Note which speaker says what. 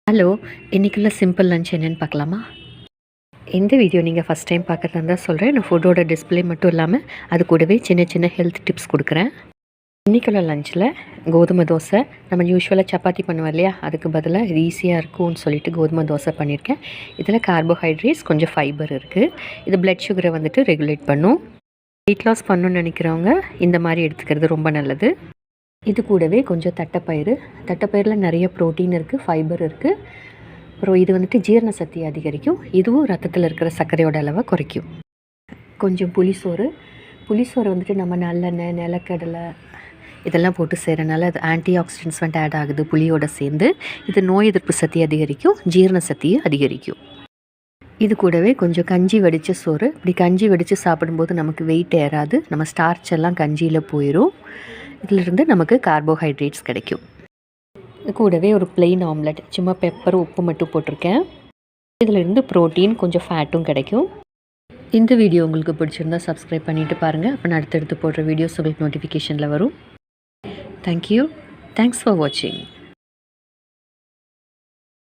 Speaker 1: Hello, இன்றைக்குள்ள simple lunch என்னென்னு பார்க்கலாமா? இந்த வீடியோ நீங்கள் ஃபஸ்ட் டைம் பார்க்குறதா இருந்தால் சொல்கிறேன். நான் ஃபுட்டோட டிஸ்பிளே மட்டும் இல்லாமல் அது கூடவே சின்ன சின்ன ஹெல்த் டிப்ஸ் கொடுக்குறேன். இன்றைக்குள்ள லஞ்சில் கோதுமை தோசை. நம்ம யூஸ்வலாக சப்பாத்தி பண்ணுவோம் இல்லையா, அதுக்கு பதிலாக இது ஈஸியாக இருக்கும்னு சொல்லிட்டு கோதுமை தோசை பண்ணியிருக்கேன். இதில் கார்போஹைட்ரேட்ஸ், கொஞ்சம் ஃபைபர் இருக்குது. இது பிளட் சுகரை வந்துட்டு ரெகுலேட் பண்ணும். வெயிட் லாஸ் பண்ணணுன்னு நினைக்கிறவங்க இந்த மாதிரி எடுத்துக்கிறது ரொம்ப நல்லது. இது கூடவே கொஞ்சம் தட்டைப்பயிரில் நிறைய ப்ரோட்டீன் இருக்குது, ஃபைபர் இருக்குது. அப்புறம் இது வந்துட்டு ஜீரண சக்தியை அதிகரிக்கும். இதுவும் ரத்தத்தில் இருக்கிற சர்க்கரையோட அளவை குறைக்கும். கொஞ்சம் புளிசோறு வந்துட்டு நம்ம நல்லெண்ணெய், நிலக்கடலை இதெல்லாம் போட்டு செய்கிறனால அது ஆன்டி ஆக்சிடென்ட்ஸ் வந்துட்டு ஆட் ஆகுது புளியோட சேர்ந்து. இது நோய் எதிர்ப்பு சக்தியை அதிகரிக்கும், ஜீரண சக்தியை அதிகரிக்கும். இது கூடவே கொஞ்சம் கஞ்சி வடித்த சோறு. இப்படி கஞ்சி வடித்து சாப்பிடும்போது நமக்கு வெயிட் ஏறாது, நம்ம ஸ்டார்ச் எல்லாம் கஞ்சியில் போயிடும். இதிலிருந்து நமக்கு கார்போஹைட்ரேட்ஸ் கிடைக்கும். கூடவே ஒரு பிளெயின் ஆம்லெட், சும்மா பெப்பர் உப்பு மட்டும் போட்டிருக்கேன். இதிலிருந்து ப்ரோட்டீன், கொஞ்சம் ஃபேட்டும் கிடைக்கும். இந்த வீடியோ உங்களுக்கு பிடிச்சிருந்தால் சப்ஸ்கிரைப் பண்ணிவிட்டு பாருங்கள். அப்போ நான் அடுத்தடுத்து போடுற வீடியோஸ் உங்களுக்கு நோட்டிஃபிகேஷனில் வரும். தேங்க்யூ. தேங்க்ஸ் ஃபார் வாட்சிங்.